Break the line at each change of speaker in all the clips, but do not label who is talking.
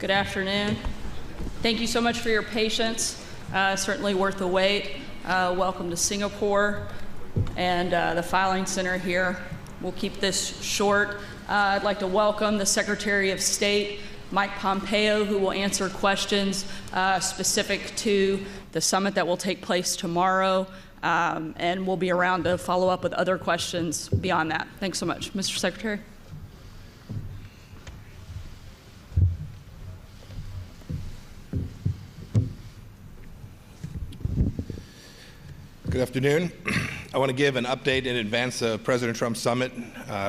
Good afternoon. Thank you so much for your patience. Certainly worth the wait. Welcome to Singapore and the filing center here. We'll keep this short. I'd like to welcome the Secretary of State, Mike Pompeo, who will answer questions specific to the summit that will take place tomorrow, and we'll be around to follow up with other questions beyond that. Thanks so much. Mr. Secretary.
Good afternoon. I want to give an update in advance of President Trump's summit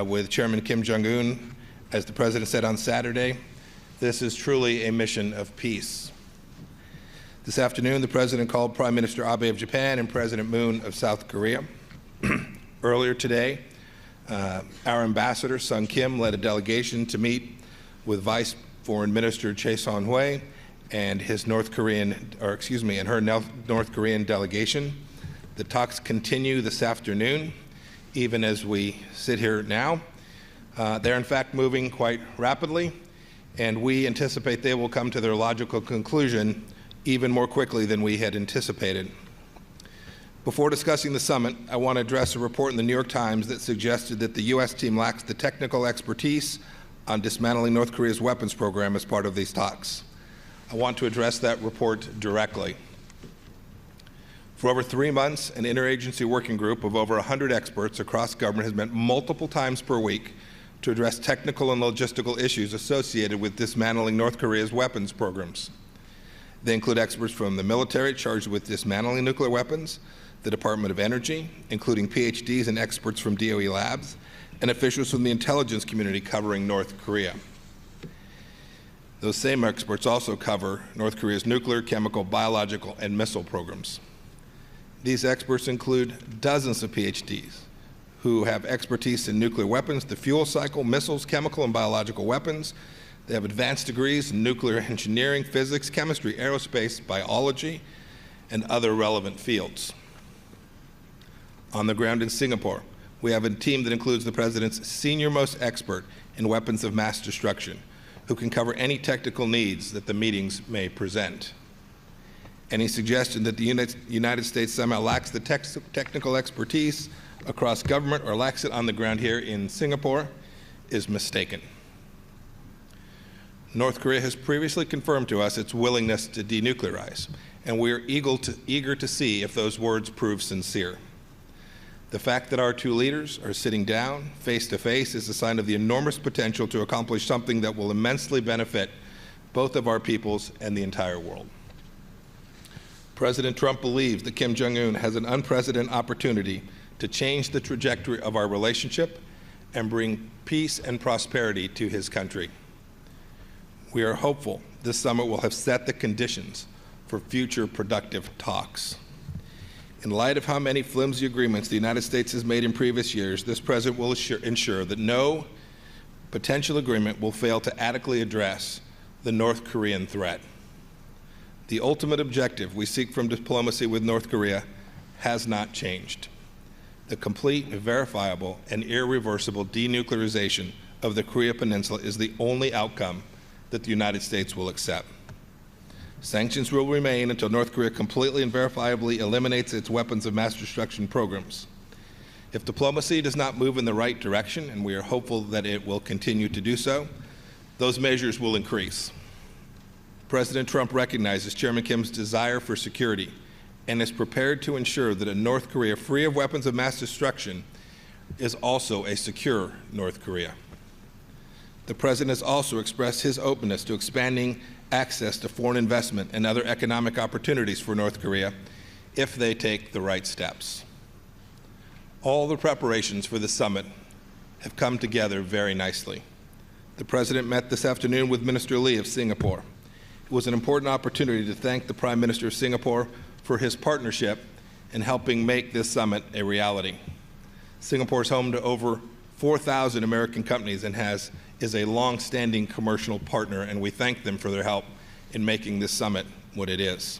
with Chairman Kim Jong-un. As the President said on Saturday, this is truly a mission of peace. This afternoon, the President called Prime Minister Abe of Japan and President Moon of South Korea. Earlier today, our ambassador, Sung Kim, led a delegation to meet with Vice Foreign Minister Chae Son-hui and her North Korean delegation. The talks continue this afternoon, even as we sit here now. They're in fact moving quite rapidly, and we anticipate they will come to their logical conclusion even more quickly than we had anticipated. Before discussing the summit, I want to address a report in the New York Times that suggested that the U.S. team lacks the technical expertise on dismantling North Korea's weapons program as part of these talks. I want to address that report directly. For over 3 months, an interagency working group of over 100 experts across government has met multiple times per week to address technical and logistical issues associated with dismantling North Korea's weapons programs. They include experts from the military charged with dismantling nuclear weapons, the Department of Energy, including PhDs and experts from DOE labs, and officials from the intelligence community covering North Korea. Those same experts also cover North Korea's nuclear, chemical, biological, and missile programs. These experts include dozens of PhDs who have expertise in nuclear weapons, the fuel cycle, missiles, chemical and biological weapons. They have advanced degrees in nuclear engineering, physics, chemistry, aerospace, biology, and other relevant fields. On the ground in Singapore, we have a team that includes the President's senior-most expert in weapons of mass destruction, who can cover any technical needs that the meetings may present. Any suggestion that the United States somehow lacks the technical expertise across government or lacks it on the ground here in Singapore is mistaken. North Korea has previously confirmed to us its willingness to denuclearize, and we are eager to see if those words prove sincere. The fact that our two leaders are sitting down face to face is a sign of the enormous potential to accomplish something that will immensely benefit both of our peoples and the entire world. President Trump believes that Kim Jong-un has an unprecedented opportunity to change the trajectory of our relationship and bring peace and prosperity to his country. We are hopeful this summit will have set the conditions for future productive talks. In light of how many flimsy agreements the United States has made in previous years, this President will ensure that no potential agreement will fail to adequately address the North Korean threat. The ultimate objective we seek from diplomacy with North Korea has not changed. The complete, verifiable, and irreversible denuclearization of the Korea Peninsula is the only outcome that the United States will accept. Sanctions will remain until North Korea completely and verifiably eliminates its weapons of mass destruction programs. If diplomacy does not move in the right direction, and we are hopeful that it will continue to do so, those measures will increase. President Trump recognizes Chairman Kim's desire for security and is prepared to ensure that a North Korea free of weapons of mass destruction is also a secure North Korea. The President has also expressed his openness to expanding access to foreign investment and other economic opportunities for North Korea if they take the right steps. All the preparations for the summit have come together very nicely. The President met this afternoon with Minister Lee of Singapore. It was an important opportunity to thank the Prime Minister of Singapore for his partnership in helping make this summit a reality. Singapore is home to over 4,000 American companies and is a long-standing commercial partner, and we thank them for their help in making this summit what it is.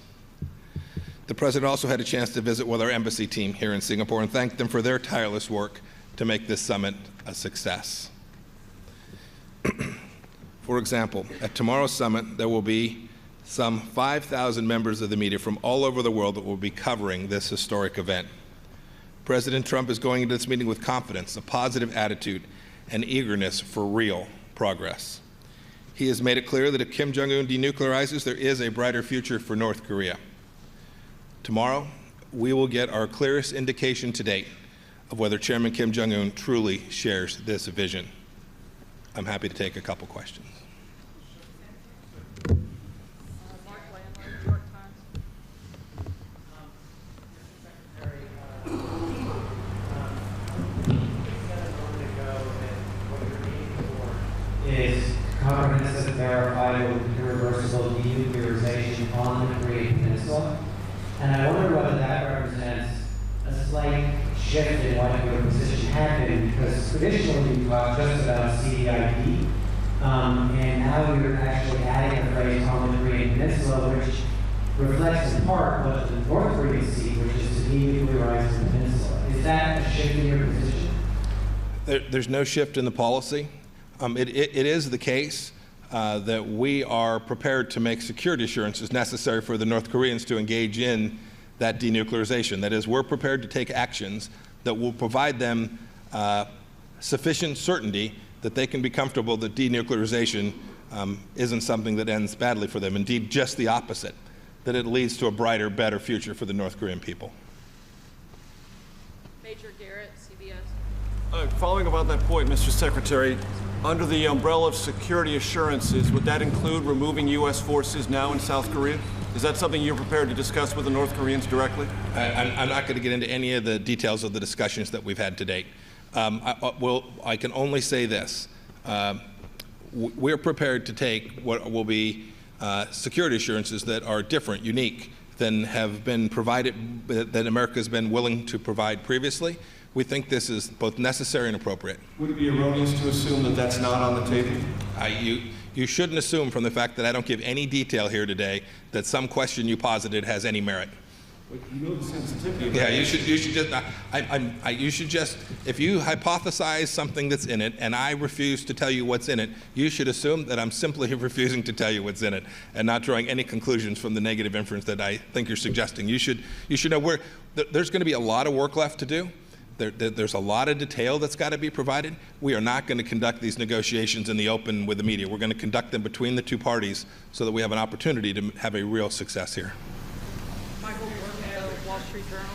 The President also had a chance to visit with our embassy team here in Singapore and thank them for their tireless work to make this summit a success. For example, at tomorrow's summit, there will be some 5,000 members of the media from all over the world that will be covering this historic event. President Trump is going into this meeting with confidence, a positive attitude, and eagerness for real progress. He has made it clear that if Kim Jong-un denuclearizes, there is a brighter future for North Korea. Tomorrow, we will get our clearest indication to date of whether Chairman Kim Jong-un truly shares this vision. I'm happy to take a couple questions.
Is comprehensive, verifiable, irreversible denuclearization on the Korean Peninsula. And I wonder whether that represents a slight shift in what your position had been, because traditionally you talked just about CDIP, and now you're actually adding the phrase on the Korean Peninsula, which reflects in part what the North Koreans see, which is to denuclearize the peninsula. Is that a shift in your position?
There's no shift in the policy. It is the case that we are prepared to make security assurances necessary for the North Koreans to engage in that denuclearization. That is, we're prepared to take actions that will provide them sufficient certainty that they can be comfortable that denuclearization isn't something that ends badly for them. Indeed, just the opposite, that it leads to a brighter, better future for the North Korean people.
Major Garrett, CBS.
Following about that point, Mr. Secretary, under the umbrella of security assurances, would that include removing U.S. forces now in South Korea? Is that something you're prepared to discuss with the North Koreans directly?
I'm not going to get into any of the details of the discussions that we've had to date. I can only say this. We're prepared to take what will be security assurances that are different, unique, than have been provided, that America has been willing to provide previously. We think this is both necessary and appropriate.
Would it be erroneous to assume that that's not on the table?
You shouldn't assume from the fact that I don't give any detail here today that some question you posited has any merit.
But you know the sensitivity of
Yeah,
that.
you should just, if you hypothesize something that's in it and I refuse to tell you what's in it, you should assume that I'm simply refusing to tell you what's in it and not drawing any conclusions from the negative inference that I think you're suggesting. You should know there's going to be a lot of work left to do. There's a lot of detail that's got to be provided. We are not going to conduct these negotiations in the open with the media. We're going to conduct them between the two parties so that we have an opportunity to have a real success here.
Michael Pompeo, Wall Street Journal.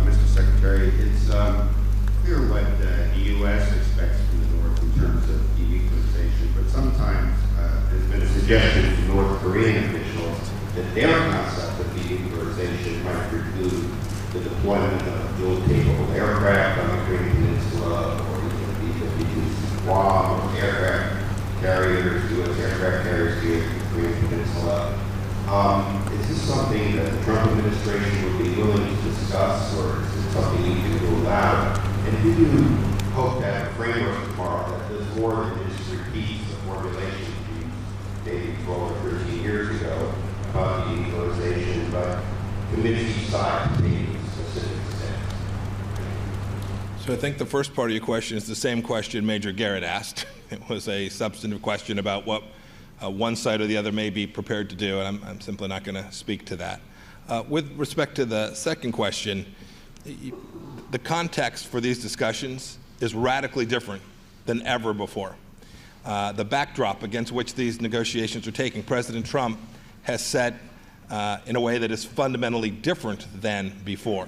Mr. Secretary, it's clear what the U.S. expects from the North in terms of denuclearization, but sometimes there's been a suggestion from North Korean officials that their concept of denuclearization might preclude the deployment of dual-capable aircraft on the Korean Peninsula, or even B-52 Guam, or aircraft carriers, U.S. aircraft carriers here in the Korean Peninsula. Is this something that the Trump administration would be willing to discuss, or is this something you can rule out? And do you hope to have a framework tomorrow that does more than just repeat the formulation you dated 12 or 13 years ago about denuclearization, but commits each side to take specific steps?
So I think the first part of your question is the same question Major Garrett asked. It was a substantive question about what one side or the other may be prepared to do, and I'm simply not going to speak to that. With respect to the second question, the context for these discussions is radically different than ever before. The backdrop against which these negotiations are taking, President Trump has set in a way that is fundamentally different than before.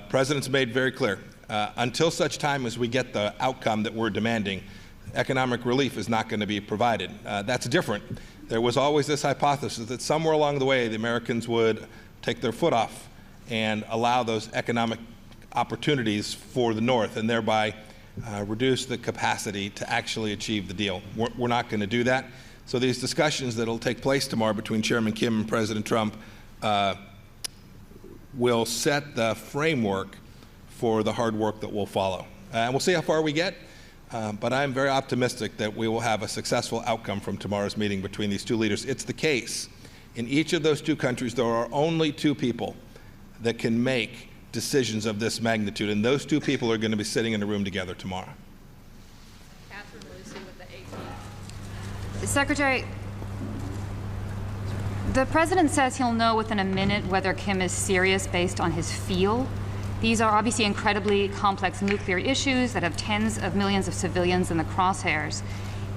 President's made very clear, until such time as we get the outcome that we're demanding, economic relief is not going to be provided. That's different. There was always this hypothesis that somewhere along the way the Americans would take their foot off and allow those economic opportunities for the North and thereby reduce the capacity to actually achieve the deal. We're not going to do that. So these discussions that will take place tomorrow between Chairman Kim and President Trump will set the framework for the hard work that will follow. And we'll see how far we get. But I'm very optimistic that we will have a successful outcome from tomorrow's meeting between these two leaders. It's the case. In each of those two countries, there are only two people that can make decisions of this magnitude. And those two people are going to be sitting in a room together tomorrow.
Catherine Lucy with the AP.
Secretary, the president says he'll know within a minute whether Kim is serious based on his feel. These are obviously incredibly complex nuclear issues that have tens of millions of civilians in the crosshairs.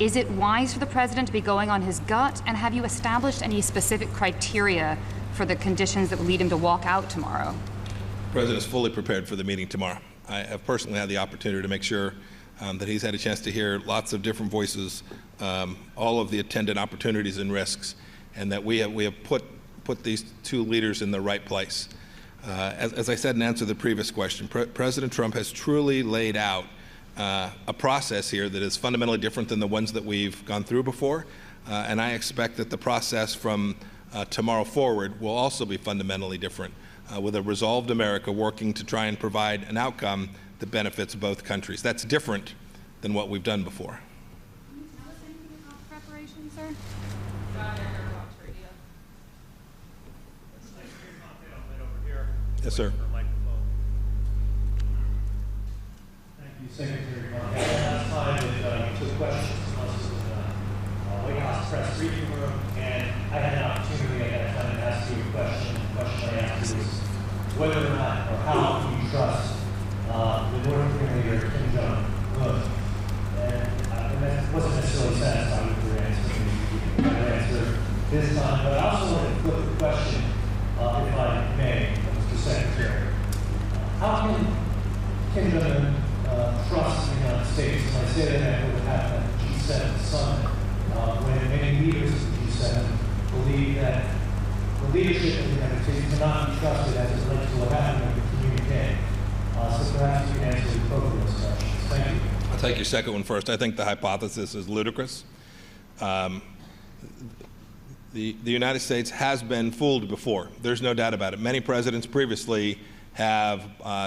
Is it wise for the president to be going on his gut? And have you established any specific criteria for the conditions that will lead him to walk out tomorrow?
The president is fully prepared for the meeting tomorrow. I have personally had the opportunity to make sure that he's had a chance to hear lots of different voices, all of the attendant opportunities and risks, and that we have put these two leaders in the right place. As I said in answer to the previous question, President Trump has truly laid out a process here that is fundamentally different than the ones that we've gone through before, and I expect that the process from tomorrow forward will also be fundamentally different, with a resolved America working to try and provide an outcome that benefits both countries. That's different than what we've done before.
Can you tell us anything about the preparation, sir?
Yes, sir.
Thank you, Secretary Pompeo. Last time that you took questions from us in the White House press briefing room, and I had an opportunity at that time to ask you a question. The question I asked you was whether or not, or how you trust the North Korean leader Kim Jong-un. And that wasn't necessarily satisfied with your answer this time, but I also want to flip the question, if I may, Mr. Secretary. How can Kim Jong-un trust the United States? And I say that after what happened at the G7 summit, when many leaders of the G7 believe that the leadership of the United States cannot be trusted as it relates to what happened at the communique. So perhaps you can answer both of those questions. Thank you.
I'll take your second one first. I think the hypothesis is ludicrous. The United States has been fooled before. There's no doubt about it. Many presidents previously have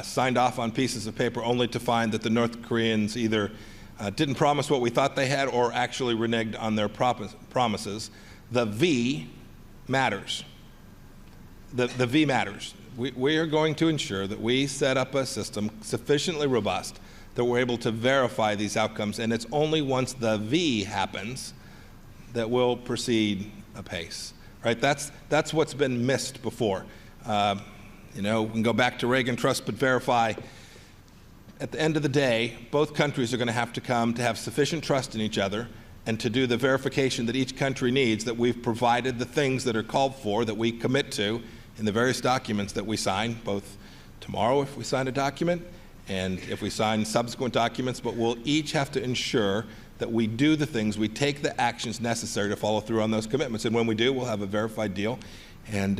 signed off on pieces of paper only to find that the North Koreans either didn't promise what we thought they had or actually reneged on their promises. The V matters. The V matters. We are going to ensure that we set up a system sufficiently robust that we're able to verify these outcomes, and it's only once the V happens that we'll proceed apace. Right? That's what's been missed before. You know, we can go back to Reagan, trust but verify. At the end of the day, both countries are going to have to come to have sufficient trust in each other and to do the verification that each country needs, that we've provided the things that are called for, that we commit to in the various documents that we sign, both tomorrow if we sign a document and if we sign subsequent documents, but we'll each have to ensure that we do the things, we take the actions necessary to follow through on those commitments. And when we do, we'll have a verified deal. And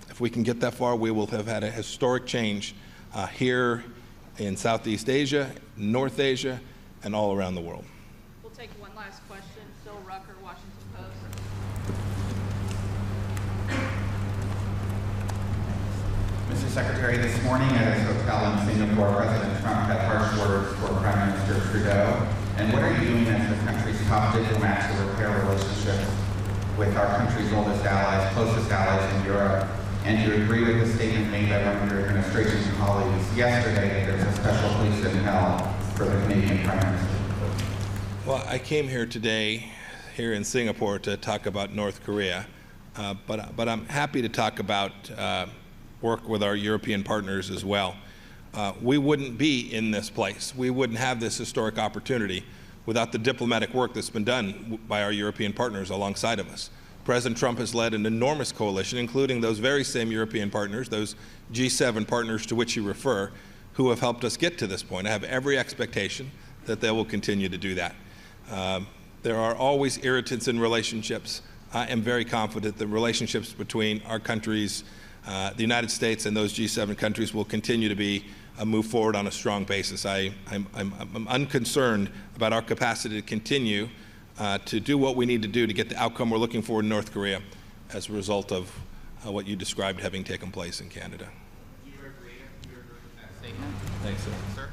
if we can get that far, we will have had a historic change here in Southeast Asia, North Asia, and all around the world.
We'll take one last question. Phil Rucker, Washington Post.
Mr. Secretary, this morning at his hotel in Singapore, President Trump had harsh words for Prime Minister Trudeau. And what are you doing as the country's top diplomat to repair relationships with our country's oldest allies, closest allies in Europe? And do you agree with the statement made by one of your administration's colleagues yesterday that there's a special place in hell for the Canadian Prime Minister?
Well, I came here today, here in Singapore, to talk about North Korea, but I'm happy to talk about work with our European partners as well. We wouldn't be in this place. We wouldn't have this historic opportunity without the diplomatic work that's been done by our European partners alongside of us. President Trump has led an enormous coalition, including those very same European partners, those G7 partners to which you refer, who have helped us get to this point. I have every expectation that they will continue to do that. There are always irritants in relationships. I am very confident that relationships between our countries, the United States and those G7 countries, will continue to be move forward on a strong basis. I'm unconcerned about our capacity to continue to do what we need to do to get the outcome we're looking for in North Korea as a result of what you described having taken place in Canada.
Do you agree with that statement?
Thanks, sir.
Sir?